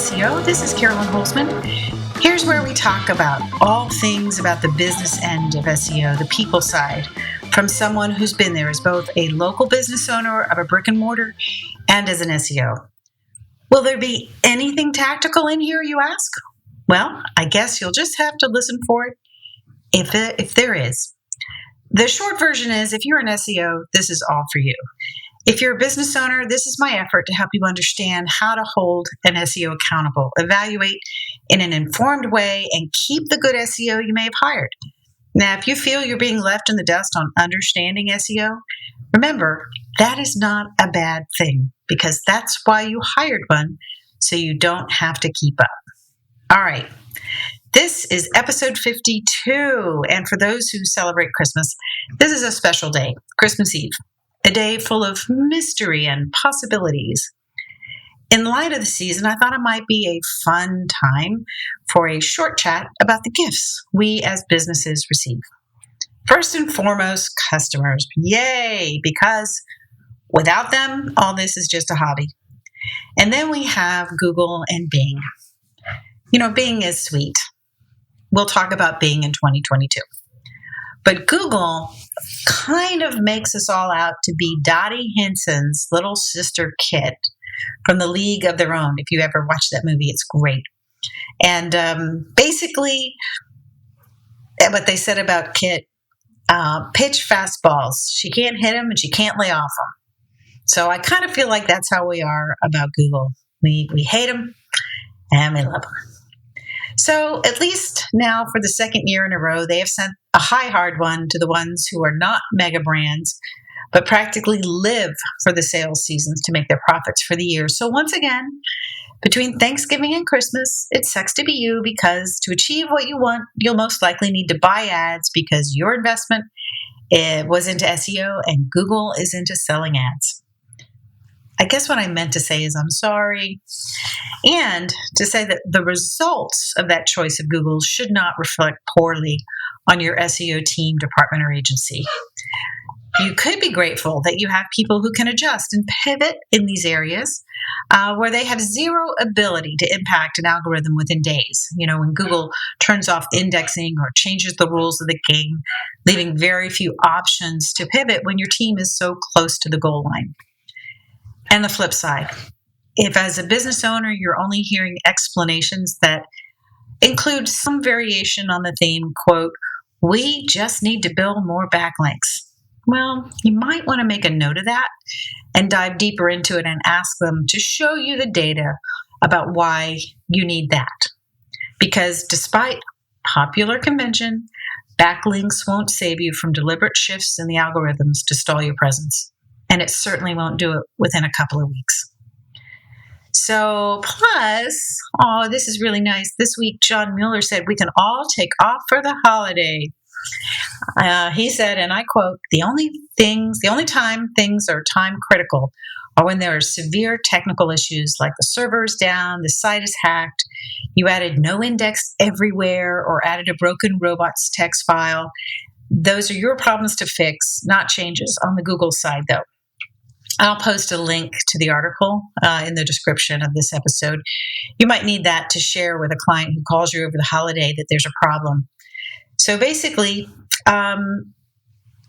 SEO. This is Carolyn Holzman. Here's where we talk about all things about the business end of SEO, the people side, from someone who's been there as both a local business owner of a brick and mortar and as an SEO. Will there be anything tactical in here, you ask? Well, I guess you'll just have to listen for it if there is. The short version is, if you're an SEO, this is all for you. If you're a business owner, this is my effort to help you understand how to hold an SEO accountable, evaluate in an informed way, and keep the good SEO you may have hired. Now, if you feel you're being left in the dust on understanding SEO, remember, that is not a bad thing, because that's why you hired one, so you don't have to keep up. All right. This is episode 52, and for those who celebrate Christmas, this is a special day, Christmas Eve, a day full of mystery and possibilities. In light of the season, I thought it might be a fun time for a short chat about the gifts we as businesses receive. First and foremost, customers. Yay! Because without them, all this is just a hobby. And then we have Google and Bing. Bing is sweet. We'll talk about Bing in 2022. But Google kind of makes us all out to be Dottie Hinson's little sister Kit from The League of Their Own. If you ever watch that movie, it's great. And basically, what they said about Kit, pitch fastballs. She can't hit them and she can't lay off them. So I kind of feel like that's how we are about Google. We hate them and we love them. So at least now for the second year in a row, they have sent a hard one to the ones who are not mega brands, but practically live for the sales seasons to make their profits for the year. So once again, between Thanksgiving and Christmas, it sucks to be you, because to achieve what you want, you'll most likely need to buy ads because your investment was into SEO and Google is into selling ads. I guess what I meant to say is I'm sorry, and to say that the results of that choice of Google should not reflect poorly on your SEO team, department, or agency. You could be grateful that you have people who can adjust and pivot in these areas where they have zero ability to impact an algorithm within days. When Google turns off indexing or changes the rules of the game, leaving very few options to pivot when your team is so close to the goal line. And the flip side, if as a business owner, you're only hearing explanations that include some variation on the theme, quote, "We just need to build more backlinks." Well, you might want to make a note of that and dive deeper into it and ask them to show you the data about why you need that. Because despite popular convention, backlinks won't save you from deliberate shifts in the algorithms to stall your presence. And it certainly won't do it within a couple of weeks. So, plus, this is really nice. This week, John Mueller said we can all take off for the holiday. He said, and I quote, the only time things are time critical are when there are severe technical issues like the server is down, the site is hacked, you added no index everywhere, or added a broken robots text file. Those are your problems to fix, not changes on the Google side, though. I'll post a link to the article in the description of this episode. You might need that to share with a client who calls you over the holiday that there's a problem. So basically,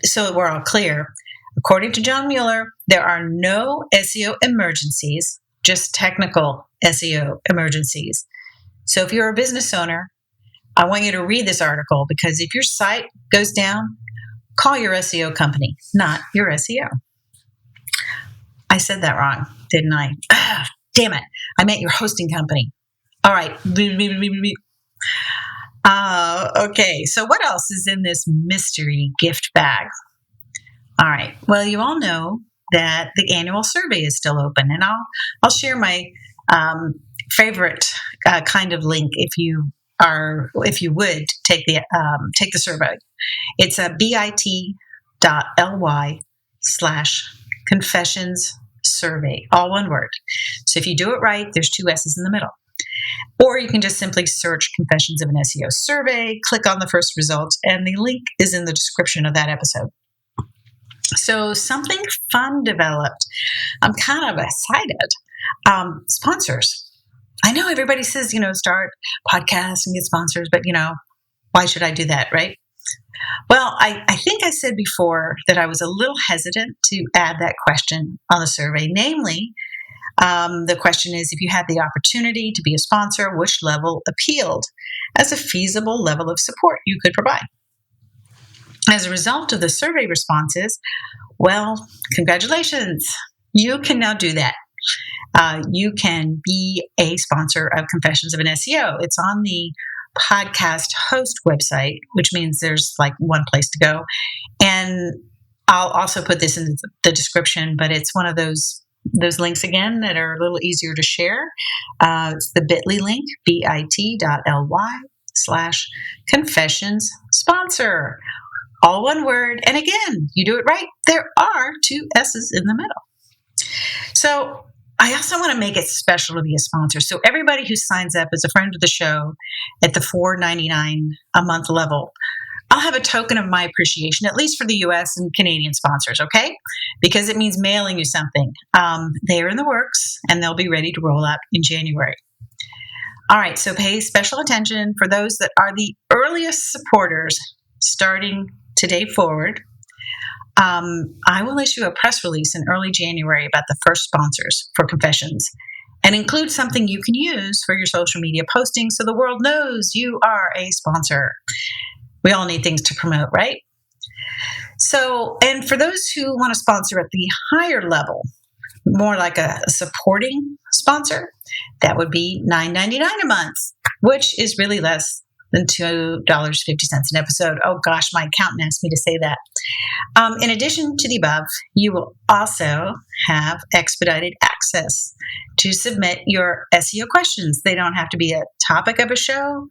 so we're all clear, according to John Mueller, there are no SEO emergencies, just technical SEO emergencies. So if you're a business owner, I want you to read this article, because if your site goes down, call your SEO company, not your SEO. I said that wrong, didn't I? Damn it. I meant your hosting company. All right. Okay. So what else is in this mystery gift bag? All right. Well, you all know that the annual survey is still open, and I'll share my favorite kind of link if you would take the survey. It's a bit.ly/confessions survey, all one word. So if you do it right, there's 2 S's in the middle. Or you can just simply search Confessions of an SEO Survey, click on the first result, and the link is in the description of that episode. So something fun developed. I'm kind of excited. Sponsors. I know everybody says, start podcasts and get sponsors, but, why should I do that, right? Well, I think I said before that I was a little hesitant to add that question on the survey. Namely, the question is, if you had the opportunity to be a sponsor, which level appealed as a feasible level of support you could provide? As a result of the survey responses, well, congratulations. You can now do that. You can be a sponsor of Confessions of an SEO. It's on the podcast host website, which means there's like one place to go. And I'll also put this in the description, but it's one of those links again that are a little easier to share. It's the bit.ly link, bit.ly/confessions sponsor. All one word. And again, you do it right. There are 2 S's in the middle. So I also want to make it special to be a sponsor. So everybody who signs up as a friend of the show at the $4.99 a month level, I'll have a token of my appreciation, at least for the US and Canadian sponsors, okay? Because it means mailing you something. They're in the works, and they'll be ready to roll out in January. All right, so pay special attention for those that are the earliest supporters starting today forward. I will issue a press release in early January about the first sponsors for Confessions and include something you can use for your social media posting so the world knows you are a sponsor. We all need things to promote, right? So, and for those who want to sponsor at the higher level, more like a supporting sponsor, that would be $9.99 a month, which is really less than $2.50 an episode. Oh gosh, my accountant asked me to say that. In addition to the above, you will also have expedited access to submit your SEO questions. They don't have to be a topic of a show.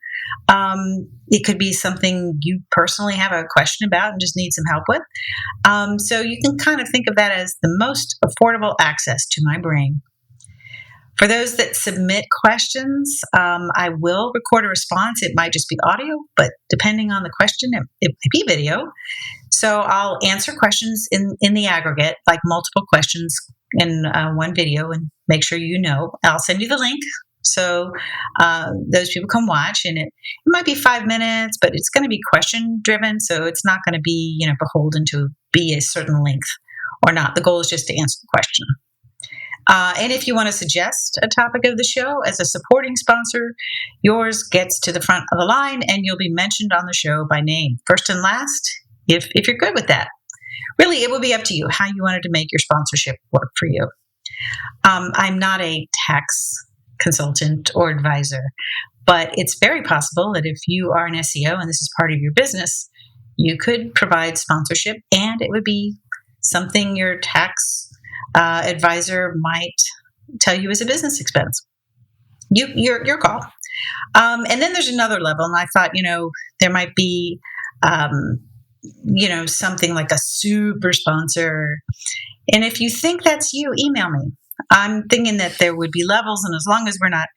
It could be something you personally have a question about and just need some help with. So you can kind of think of that as the most affordable access to my brain. For those that submit questions, I will record a response. It might just be audio, but depending on the question, it might be video. So I'll answer questions in the aggregate, like multiple questions in one video, and make sure you know. I'll send you the link so those people can watch. And it might be 5 minutes, but it's going to be question driven, so it's not going to be beholden to be a certain length or not. The goal is just to answer the question. And if you want to suggest a topic of the show as a supporting sponsor, yours gets to the front of the line and you'll be mentioned on the show by name, first and last, if you're good with that. Really, it will be up to you how you wanted to make your sponsorship work for you. I'm not a tax consultant or advisor, but it's very possible that if you are an SEO and this is part of your business, you could provide sponsorship and it would be something your tax advisor might tell you is a business expense. Your call. And then there's another level, and I thought, there might be, something like a super sponsor. And if you think that's you, email me. I'm thinking that there would be levels, and as long as we're not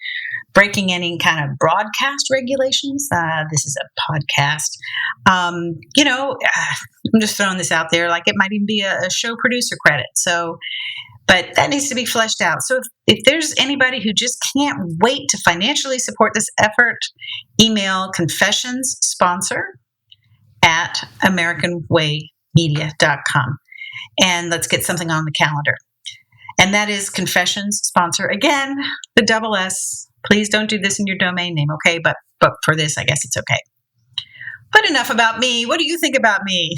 breaking any kind of broadcast regulations, this is a podcast. I'm just throwing this out there, like it might even be a show producer credit. So, but that needs to be fleshed out. So if there's anybody who just can't wait to financially support this effort, email confessionssponsor@AmericanWayMedia.com. And let's get something on the calendar. And that is Confessions Sponsor. Again, the double S. Please don't do this in your domain name, okay? But for this, I guess it's okay. But enough about me. What do you think about me?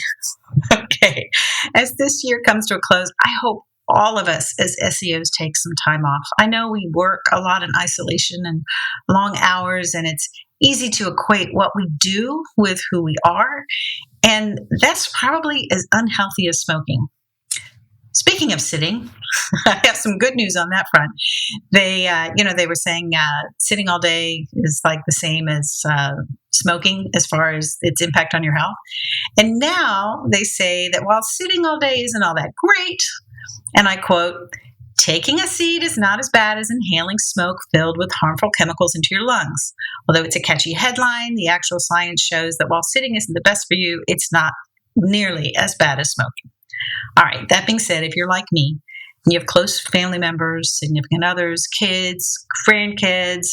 Okay. As this year comes to a close, I hope all of us as SEOs take some time off. I know we work a lot in isolation and long hours, and it's easy to equate what we do with who we are. And that's probably as unhealthy as smoking. Speaking of sitting, I have some good news on that front. They were saying sitting all day is like the same as smoking as far as its impact on your health. And now they say that while sitting all day isn't all that great, and I quote, taking a seat is not as bad as inhaling smoke filled with harmful chemicals into your lungs. Although it's a catchy headline, the actual science shows that while sitting isn't the best for you, it's not nearly as bad as smoking. All right, that being said, if you're like me You have close family members, significant others, kids, grandkids.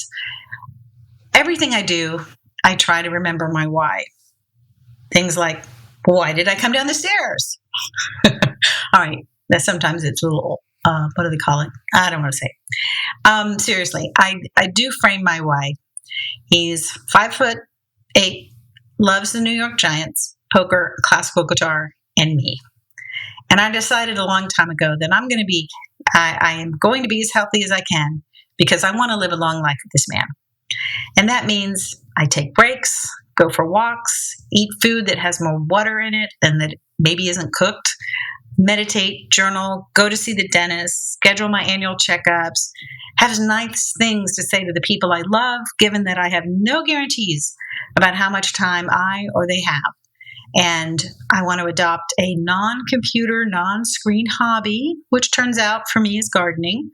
Everything I do, I try to remember my why. Things like, why did I come down the stairs? All right. Sometimes it's a little, what do they call it? I don't want to say. Seriously, I do frame my why. He's 5'8", loves the New York Giants, poker, classical guitar, and me. And I decided a long time ago that I am going to be as healthy as I can because I want to live a long life with this man. And that means I take breaks, go for walks, eat food that has more water in it than that maybe isn't cooked, meditate, journal, go to see the dentist, schedule my annual checkups, have nice things to say to the people I love, given that I have no guarantees about how much time I or they have. And I want to adopt a non-computer, non-screen hobby, which turns out for me is gardening.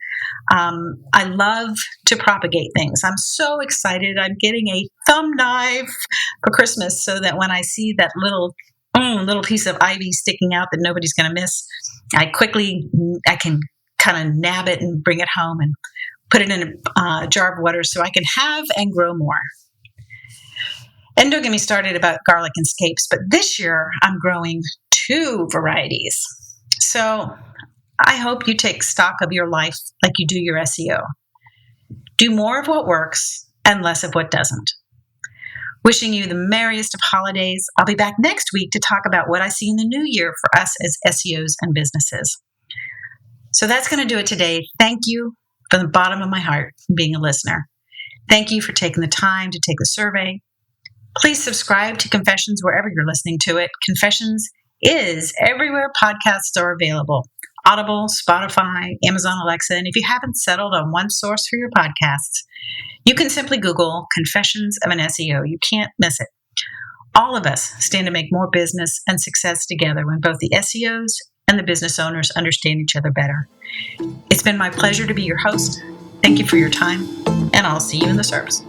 I love to propagate things. I'm so excited. I'm getting a thumb knife for Christmas so that when I see that little piece of ivy sticking out that nobody's going to miss, I can kind of nab it and bring it home and put it in a jar of water so I can have and grow more. And don't get me started about garlic and scapes, but this year I'm growing 2 varieties. So I hope you take stock of your life like you do your SEO. Do more of what works and less of what doesn't. Wishing you the merriest of holidays. I'll be back next week to talk about what I see in the new year for us as SEOs and businesses. So that's going to do it today. Thank you from the bottom of my heart for being a listener. Thank you for taking the time to take the survey. Please subscribe to Confessions wherever you're listening to it. Confessions is everywhere podcasts are available. Audible, Spotify, Amazon Alexa, and if you haven't settled on one source for your podcasts, you can simply Google Confessions of an SEO. You can't miss it. All of us stand to make more business and success together when both the SEOs and the business owners understand each other better. It's been my pleasure to be your host. Thank you for your time, and I'll see you in the service.